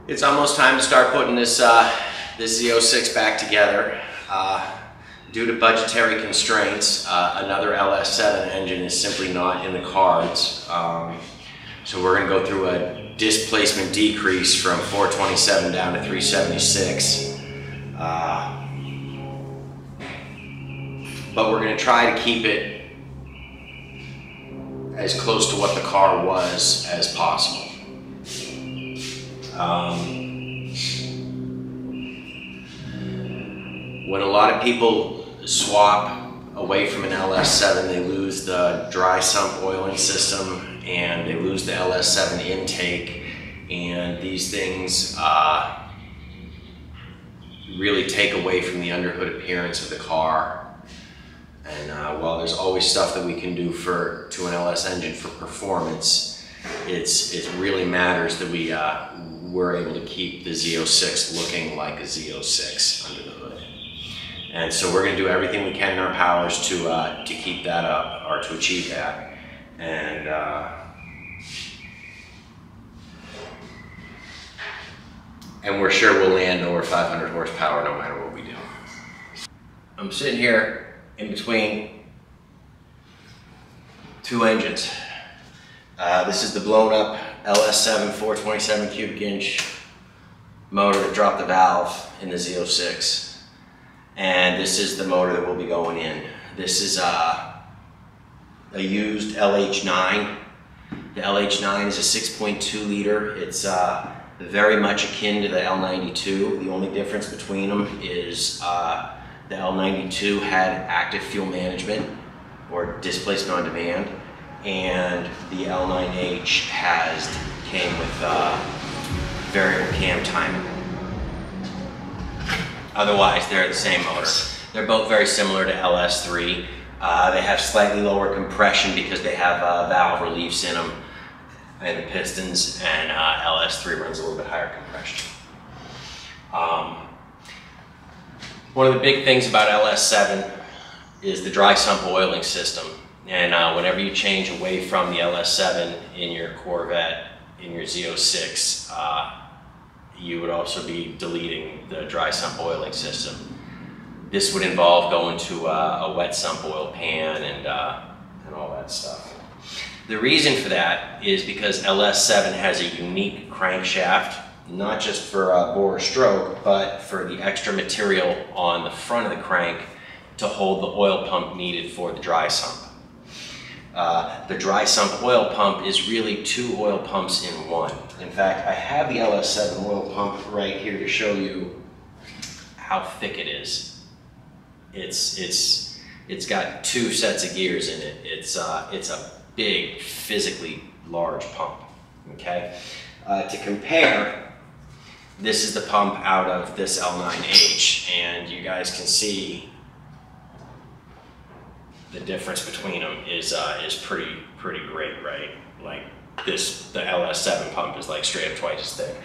It's almost time to start putting this this Z06 back together. Due to budgetary constraints, another LS7 engine is simply not in the cards. So we're going to go through a displacement decrease from 427 down to 376. But we're going to try to keep it as close to what the car was as possible. When a lot of people swap away from an LS7, they lose the dry sump oiling system and they lose the LS7 intake, and these things really take away from the underhood appearance of the car. And while there's always stuff that we can do to an LS engine for performance, it really matters that we're able to keep the Z06 looking like a Z06 under the hood. And so we're going to do everything we can in our powers to keep that up, or to achieve that. And we're sure we'll land over 500 horsepower no matter what we do. I'm sitting here in between two engines. This is the blown up LS7 427 cubic inch motor that dropped the valve in the Z06. And this is the motor that will be going in. This is a used LH9. The LH9 is a 6.2 liter. It's very much akin to the L92. The only difference between them is the L92 had active fuel management, or displacement on demand, and the L9H came with variable cam timing. Otherwise, they're the same motor. They're both very similar to LS3. They have slightly lower compression because they have valve reliefs in them and the pistons, and LS3 runs a little bit higher compression. One of the big things about LS7 is the dry sump oiling system. And whenever you change away from the LS7 in your Corvette, in your Z06, you would also be deleting the dry sump oiling system. This would involve going to a wet sump oil pan and all that stuff. The reason for that is because LS7 has a unique crankshaft, not just for bore stroke, but for the extra material on the front of the crank to hold the oil pump needed for the dry sump. The dry sump oil pump is really two oil pumps in one. In fact, I have the LS7 oil pump right here to show you how thick it is. It's got two sets of gears in it. It's a big, physically large pump. Okay. To compare, this is the pump out of this L9H, and you guys can see the difference between them is pretty great, right? Like the LS7 pump is like straight up twice as thick.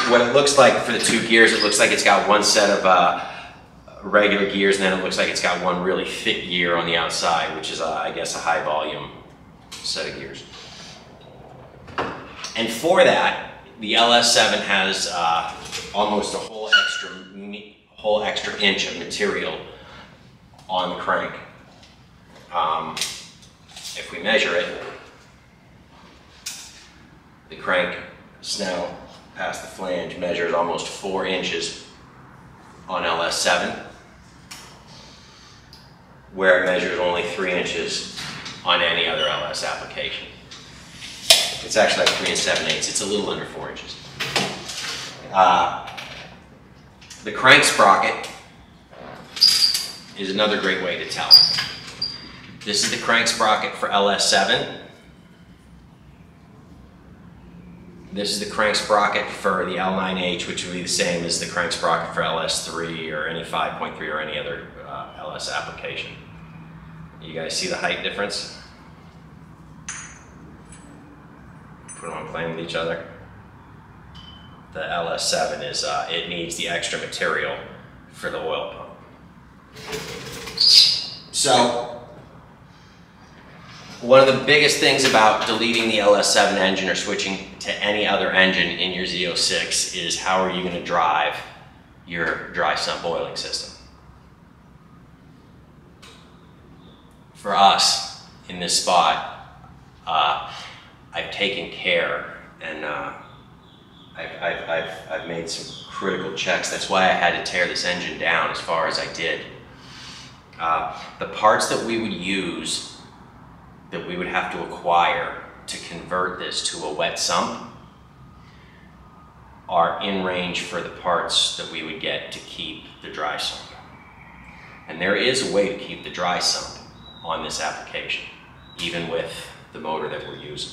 What it looks like for the two gears, it looks like it's got one set of regular gears, and then it looks like it's got one really thick gear on the outside, which is I guess a high volume set of gears. And for that, the LS7 has almost a whole extra inch of material on the crank. If we measure it, the crank snout past the flange measures almost 4 inches on LS7, where it measures only 3 inches on any other LS application. It's actually like 3 7/8. It's a little under 4 inches. The crank sprocket is another great way to tell. This is the crank sprocket for LS7. This is the crank sprocket for the L9H, which would be the same as the crank sprocket for LS3 or any 5.3 or any other LS application. You guys see the height difference? Put them on plane with each other. The LS7 is, it needs the extra material for the oil pump. So, One of the biggest things about deleting the LS7 engine or switching to any other engine in your Z06 is how are you going to drive your dry sump oiling system. For us, in this spot, I've taken care and I've made some critical checks. That's why I had to tear this engine down as far as I did. The parts that we would use, that we would have to acquire to convert this to a wet sump, are in range for the parts that we would get to keep the dry sump. And there is a way to keep the dry sump on this application, even with the motor that we're using.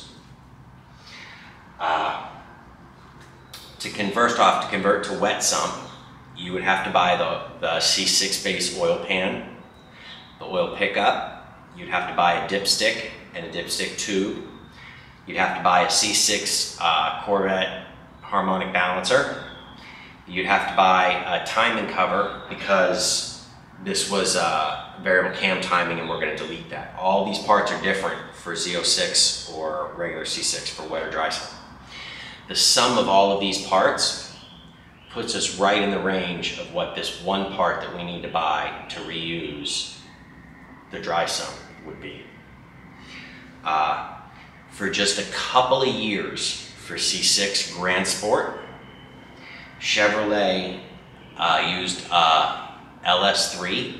To convert to wet sump, you would have to buy the C6 base oil pan, the oil pickup. You'd have to buy a dipstick and a dipstick tube. You'd have to buy a C6 Corvette harmonic balancer. You'd have to buy a timing cover because this was variable cam timing and we're going to delete that. All these parts are different for Z06 or regular C6 for wet or dry sump. The sum of all of these parts puts us right in the range of what this one part that we need to buy to reuse the dry sump would be. For just a couple of years for C6 Grand Sport, Chevrolet used LS3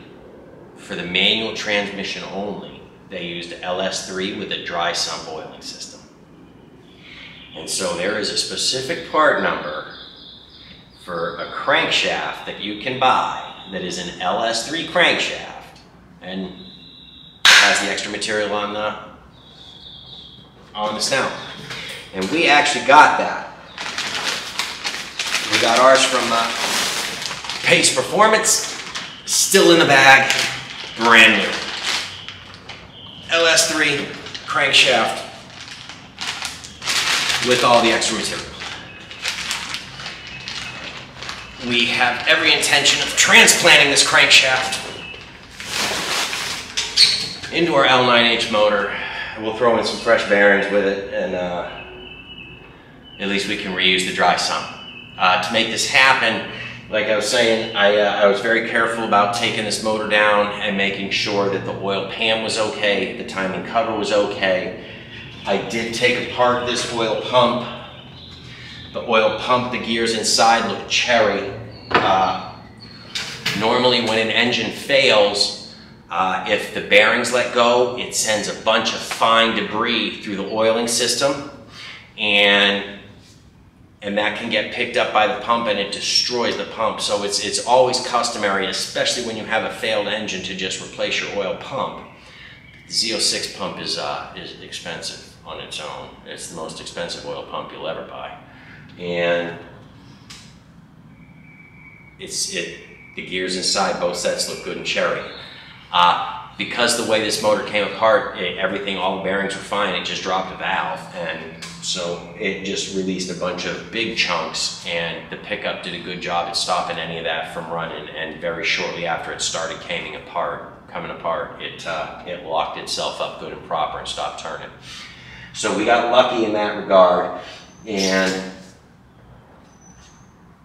for the manual transmission only. They used LS3 with a dry sump oiling system. And so there is a specific part number for a crankshaft that you can buy that is an LS3 crankshaft and has the extra material on the snout. And we actually got that. We got ours from Pace Performance, still in the bag, brand new. LS3 crankshaft with all the extra material. We have every intention of transplanting this crankshaft into our L9H motor. We'll throw in some fresh bearings with it, and at least we can reuse the dry sump. To make this happen, like I was saying, I was very careful about taking this motor down and making sure that the oil pan was okay, the timing cover was okay. I did take apart this oil pump. The oil pump, the gears inside look cherry. Normally when an engine fails, if the bearings let go, it sends a bunch of fine debris through the oiling system, and that can get picked up by the pump and it destroys the pump. So it's always customary, especially when you have a failed engine, to just replace your oil pump. The Z06 pump is expensive on its own. It's the most expensive oil pump you'll ever buy. And the gears inside both sets look good and cherry. Because the way this motor came apart, all the bearings were fine, it just dropped a valve, and so it just released a bunch of big chunks, and the pickup did a good job at stopping any of that from running, and very shortly after it started coming apart, it locked itself up good and proper and stopped turning. So we got lucky in that regard, and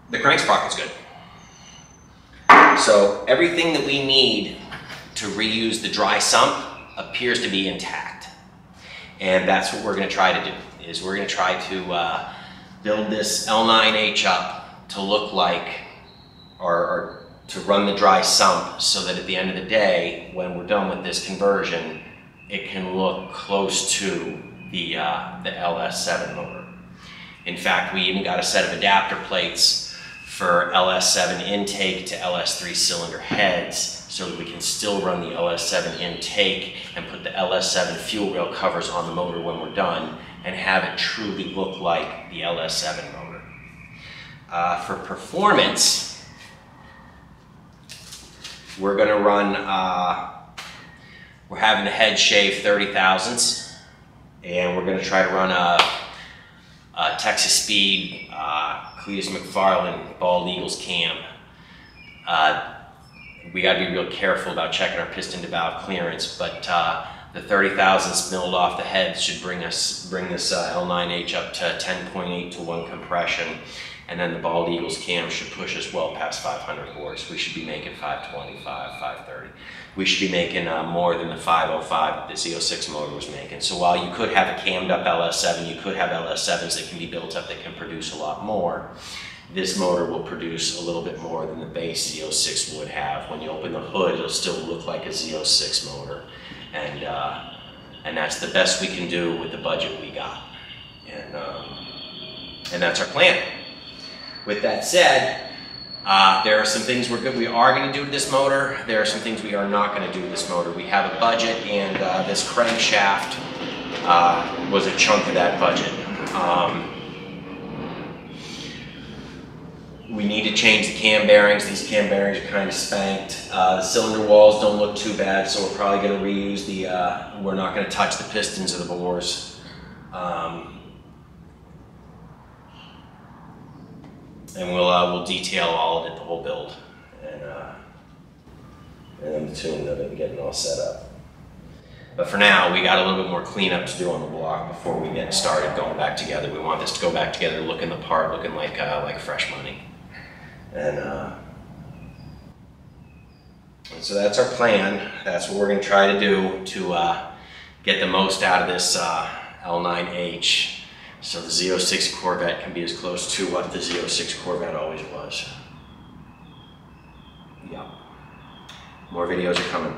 the crank sprocket's good. So everything that we need to reuse the dry sump appears to be intact. And that's what we're going to try to do, is we're going to try to build this L9H up to look like, or to run the dry sump, so that at the end of the day, when we're done with this conversion, it can look close to the LS7 motor. In fact, we even got a set of adapter plates for LS7 intake to LS3 cylinder heads, so that we can still run the LS7 intake and put the LS7 fuel rail covers on the motor when we're done, and have it truly look like the LS7 motor. For performance, we're going to run, we're having the head shave 30 thousandths, and we're going to try to run a Texas Speed Cletus McFarland Bald Eagles cam. We got to be real careful about checking our piston to valve clearance, but The 30 thousandths milled off the head should bring this L9H up to 10.8 to 1 compression. And then the Bald Eagles cam should push us well past 500 horse. We should be making 525, 530. We should be making more than the 505 that the Z06 motor was making. So while you could have a cammed up LS7, you could have LS7s that can be built up that can produce a lot more. This motor will produce a little bit more than the base Z06 would have. When you open the hood, it'll still look like a Z06 motor. And that's the best we can do with the budget we got. And that's our plan. With that said, there are some things we are going to do with this motor. There are some things we are not going to do with this motor. We have a budget, and this crankshaft was a chunk of that budget. We need to change the cam bearings. These cam bearings are kind of spanked. The cylinder walls don't look too bad, so we're probably going to reuse we're not going to touch the pistons or the bores. And we'll detail all of it, the whole build, and then the tuning of it and getting all set up. But for now, we got a little bit more cleanup to do on the block before we get started going back together. We want this to go back together, looking the part, looking like fresh money. And so that's our plan. That's what we're going to try to do to get the most out of this L9H. So the Z06 Corvette can be as close to what the Z06 Corvette always was. Yeah. More videos are coming.